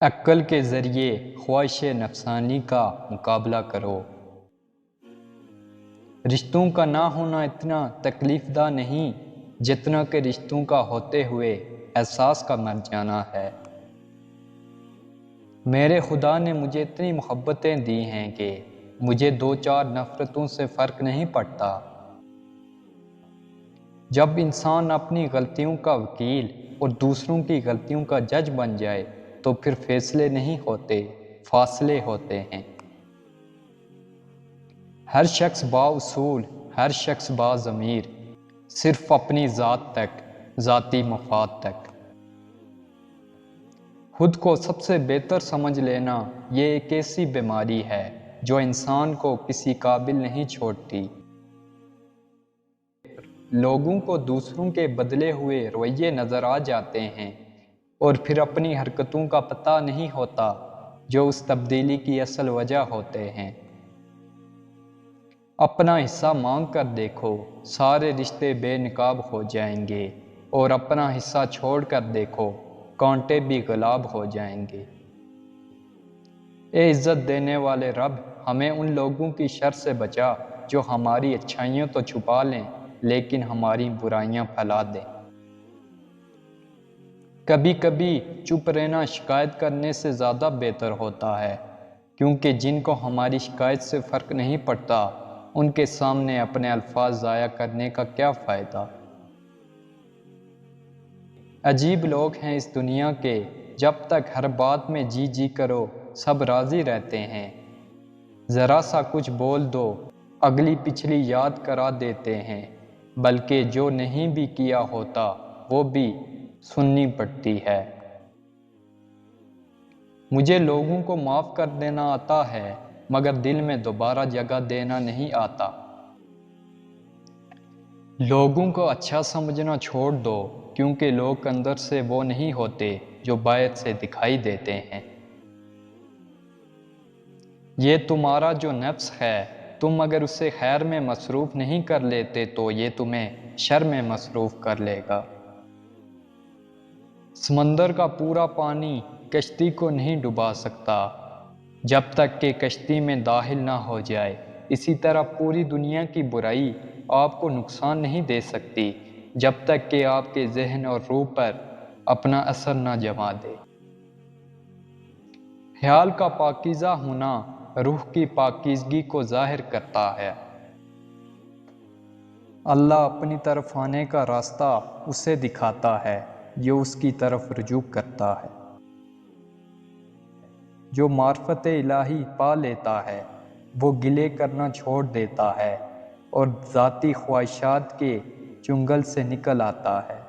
عقل کے ذریعے خواہش نفسانی کا مقابلہ کرو۔ رشتوں کا نہ ہونا اتنا تکلیف دہ نہیں جتنا کہ رشتوں کا ہوتے ہوئے احساس کا مر جانا ہے۔ میرے خدا نے مجھے اتنی محبتیں دی ہیں کہ مجھے 2-4 نفرتوں سے فرق نہیں پڑتا۔ جب انسان اپنی غلطیوں کا وکیل اور دوسروں کی غلطیوں کا جج بن جائے تو پھر فیصلے نہیں ہوتے، فاصلے ہوتے ہیں۔ ہر شخص بااصول، ہر شخص باضمیر، صرف اپنی ذات تک، ذاتی مفاد تک۔ خود کو سب سے بہتر سمجھ لینا یہ ایک ایسی بیماری ہے جو انسان کو کسی قابل نہیں چھوڑتی۔ لوگوں کو دوسروں کے بدلے ہوئے رویے نظر آ جاتے ہیں اور پھر اپنی حرکتوں کا پتہ نہیں ہوتا جو اس تبدیلی کی اصل وجہ ہوتے ہیں۔ اپنا حصہ مانگ کر دیکھو، سارے رشتے بے نقاب ہو جائیں گے، اور اپنا حصہ چھوڑ کر دیکھو، کانٹے بھی غلاب ہو جائیں گے۔ اے عزت دینے والے رب، ہمیں ان لوگوں کی شر سے بچا جو ہماری اچھائیاں تو چھپا لیں لیکن ہماری برائیاں پھیلا دیں۔ کبھی کبھی چپ رہنا شکایت کرنے سے زیادہ بہتر ہوتا ہے، کیونکہ جن کو ہماری شکایت سے فرق نہیں پڑتا ان کے سامنے اپنے الفاظ ضائع کرنے کا کیا فائدہ۔ عجیب لوگ ہیں اس دنیا کے، جب تک ہر بات میں جی جی کرو سب راضی رہتے ہیں، ذرا سا کچھ بول دو اگلی پچھلی یاد کرا دیتے ہیں، بلکہ جو نہیں بھی کیا ہوتا وہ بھی سننی پڑتی ہے۔ مجھے لوگوں کو معاف کر دینا آتا ہے مگر دل میں دوبارہ جگہ دینا نہیں آتا۔ لوگوں کو اچھا سمجھنا چھوڑ دو، کیونکہ لوگ اندر سے وہ نہیں ہوتے جو باہر سے دکھائی دیتے ہیں۔ یہ تمہارا جو نفس ہے، تم اگر اسے خیر میں مصروف نہیں کر لیتے تو یہ تمہیں شر میں مصروف کر لے گا۔ سمندر کا پورا پانی کشتی کو نہیں ڈبا سکتا جب تک کہ کشتی میں داخل نہ ہو جائے، اسی طرح پوری دنیا کی برائی آپ کو نقصان نہیں دے سکتی جب تک کہ آپ کے ذہن اور روح پر اپنا اثر نہ جما دے۔ خیال کا پاکیزہ ہونا روح کی پاکیزگی کو ظاہر کرتا ہے۔ اللہ اپنی طرف آنے کا راستہ اسے دکھاتا ہے جو اس کی طرف رجوع کرتا ہے۔ جو معرفت الہی پا لیتا ہے وہ گلے کرنا چھوڑ دیتا ہے اور ذاتی خواہشات کے چنگل سے نکل آتا ہے۔